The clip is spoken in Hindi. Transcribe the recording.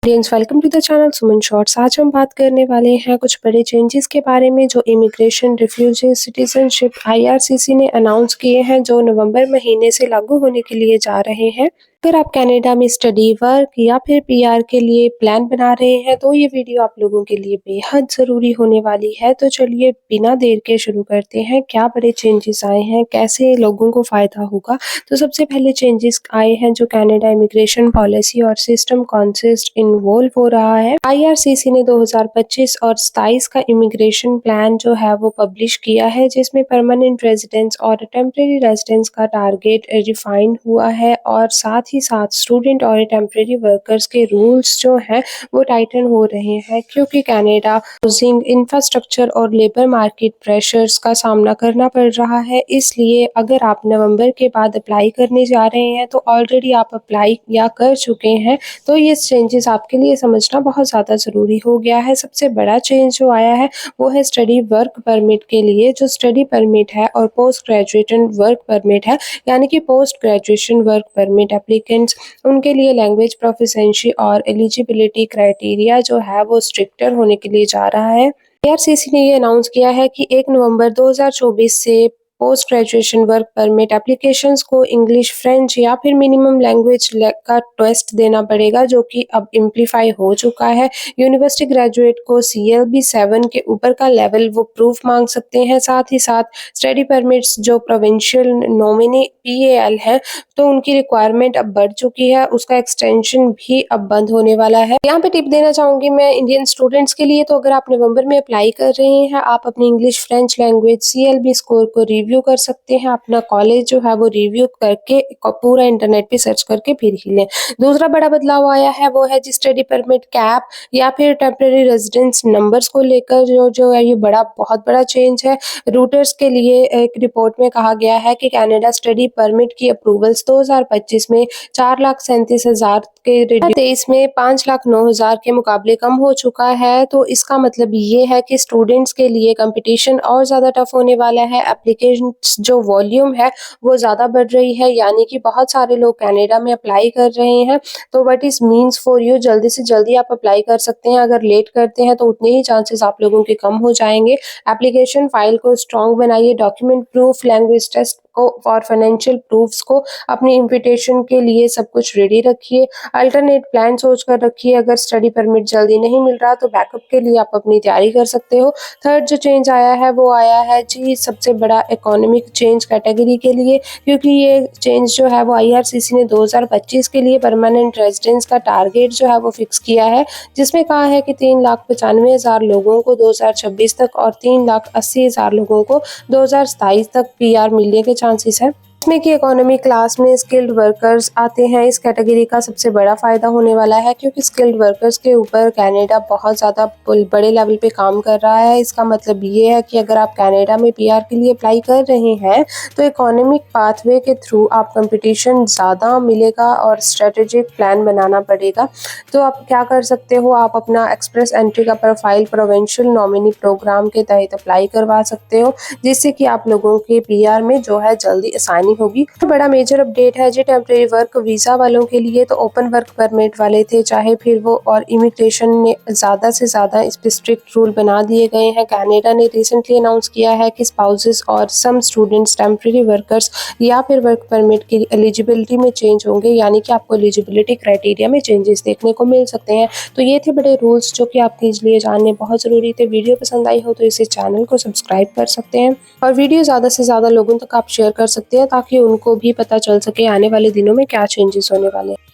Friends, welcome to the channel Suman shorts. आज हम बात करने वाले हैं कुछ बड़े चेंजेस के बारे में जो इमिग्रेशन, रिफ्यूजी, सिटीजनशिप आईआरसीसी ने अनाउंस किए हैं, जो नवंबर महीने से लागू होने के लिए जा रहे हैं। अगर आप कनाडा में स्टडी, वर्क या फिर पीआर के लिए प्लान बना रहे हैं तो ये वीडियो आप लोगों के लिए बेहद ज़रूरी होने वाली है। तो चलिए बिना देर के शुरू करते हैं। क्या बड़े चेंजेस आए हैं, कैसे लोगों को फ़ायदा होगा। तो सबसे पहले चेंजेस आए हैं जो कनाडा इमिग्रेशन पॉलिसी और सिस्टम कॉन्सिस्ट इन्वॉल्व हो रहा है। आईआरसीसी ने 2025 और 27 का इमिग्रेशन प्लान जो है वो पब्लिश किया है, जिसमें परमानेंट रेजिडेंस और टेम्परेरी रेजिडेंस का टारगेट डिफाइंड हुआ है और साथ ही साथ स्टूडेंट और टेम्परेरी वर्कर्स के रूल्स जो हैं वो टाइटन हो रहे हैं, क्योंकि कनाडा हाउसिंग, इंफ्रास्ट्रक्चर और लेबर मार्केट प्रेशर्स का सामना करना पड़ रहा है। इसलिए अगर आप नवंबर के बाद अप्लाई करने जा रहे हैं तो ऑलरेडी आप अप्लाई या कर चुके हैं तो ये चेंजेस आपके लिए समझना बहुत ज़्यादा ज़रूरी हो गया है। सबसे बड़ा चेंज जो आया है वो है स्टडी वर्क परमिट के लिए। जो स्टडी परमिट है और पोस्ट ग्रेजुएशन वर्क परमिट है, यानी कि post graduation work permit applicants, उनके लिए लैंग्वेज प्रोफिशिएंसी और एलिजिबिलिटी क्राइटेरिया जो है वो स्ट्रिक्टर होने के लिए जा रहा है। आईआरसीसी ने ये अनाउंस किया है कि 1 नवंबर 2024 से post graduation work permit applications को इंग्लिश, फ्रेंच या फिर मिनिमम लैंग्वेज का टेस्ट देना पड़ेगा, जो कि अब इम्प्लीफाई हो चुका है। यूनिवर्सिटी ग्रेजुएट को CLB 7 के ऊपर का लेवल वो प्रूफ मांग सकते हैं। साथ ही साथ स्टडी परमिट्स जो प्रोविंशियल नॉमिनी PAL है तो उनकी रिक्वायरमेंट अब बढ़ चुकी है, उसका एक्सटेंशन भी अब बंद होने वाला है। यहाँ पे टिप देना चाहूँगी मैं इंडियन स्टूडेंट्स के लिए। तो अगर आप नवंबर में अप्लाई कर रहे हैं, आप अपनी English, French language CLB score को रिव्यू कर सकते हैं। अपना कॉलेज जो है वो रिव्यू करके पूरा इंटरनेट पे सर्च करके फिर ही लें। दूसरा बड़ा बदलाव आया है वो है जी स्टडी परमिट कैप या फिर टेम्परेरी रेजिडेंस नंबर्स को लेकर जो है ये बहुत बड़ा चेंज है। रूटर्स के लिए एक रिपोर्ट में कहा गया है कि कनाडा स्टडी परमिट की अप्रूवल्स 2025 में 4,37,000 के 23 में 5,09,000 के मुकाबले कम हो चुका है। तो इसका मतलब ये है कि स्टूडेंट्स के लिए कंपटीशन और ज़्यादा टफ होने वाला है। एप्लीकेशन जो वॉल्यूम है वो ज़्यादा बढ़ रही है, यानी कि बहुत सारे लोग कनाडा में अप्लाई कर रहे हैं। तो what is means for you, जल्दी से जल्दी आप अप्लाई कर सकते हैं। अगर लेट करते हैं तो उतने ही चांसेस आप लोगों के कम हो जाएंगे। एप्लीकेशन फाइल को स्ट्रॉन्ग बनाइए, डॉक्यूमेंट प्रूफ, लैंग्वेज टेस्ट को और फाइनेंशियल प्रूफ्स को अपनी इन्विटेशन के लिए सब कुछ रेडी रखिए। अल्टरनेट प्लान सोच कर रखिए। अगर स्टडी परमिट जल्दी नहीं मिल रहा तो बैकअप के लिए आप अपनी तैयारी कर सकते हो। थर्ड जो चेंज आया है वो आया है जी सबसे बड़ा इकोनॉमिक चेंज कैटेगरी के लिए, क्योंकि ये चेंज जो है वो आईआरसीसी ने 2025 के लिए परमानेंट रेजिडेंस का टारगेट जो है वो फिक्स किया है, जिसमें कहा है कि 3,95,000 लोगों को 2026 तक और 3,80,000 लोगों को 2027 तक PR मिलने के चांसेस है। इसमें कि इकोनॉमी क्लास में स्किल्ड वर्कर्स आते हैं। इस कैटेगरी का सबसे बड़ा फायदा होने वाला है, क्योंकि स्किल्ड वर्कर्स के ऊपर कनाडा बहुत ज़्यादा बड़े लेवल पे काम कर रहा है। इसका मतलब ये है कि अगर आप कनाडा में PR के लिए अप्लाई कर रहे हैं तो इकोनॉमिक पाथवे के थ्रू आप कंपटीशन ज़्यादा मिलेगा और स्ट्रेटेजिक प्लान बनाना पड़ेगा। तो आप क्या कर सकते हो, आप अपना एक्सप्रेस एंट्री का प्रोफाइल प्रोविंशियल नॉमिनी प्रोग्राम के तहत अप्लाई करवा सकते हो, जिससे कि आप लोगों के PR में जो है जल्दी आसानी होगी। तो बड़ा मेजर अपडेट है जी टेम्परेरी वर्क वीजा वालों के लिए। तो ओपन वर्क परमिट वाले थे चाहे फिर वो, और इमिग्रेशन ने ज़्यादा से ज़्यादा इस पर स्ट्रिक्ट रूल बना दिए गए हैं। कनाडा ने रिसेंटली अनाउंस किया है कि स्पाउसेस और सम स्टूडेंट्स टेम्परेरी वर्कर्स या फिर वर्क परमिट की एलिजिबिलिटी में चेंज होंगे, यानी कि आपको एलिजिबिलिटी क्राइटेरिया में चेंजेस देखने को मिल सकते हैं। तो ये थे बड़े रूल्स जो कि आपके लिए जानने बहुत ज़रूरी थे। वीडियो पसंद आई हो तो इसे चैनल को सब्सक्राइब कर सकते हैं और वीडियो ज़्यादा से ज़्यादा लोगों तक आप शेयर कर सकते हैं, ताकि उनको भी पता चल सके आने वाले दिनों में क्या चेंजेस होने वाले हैं।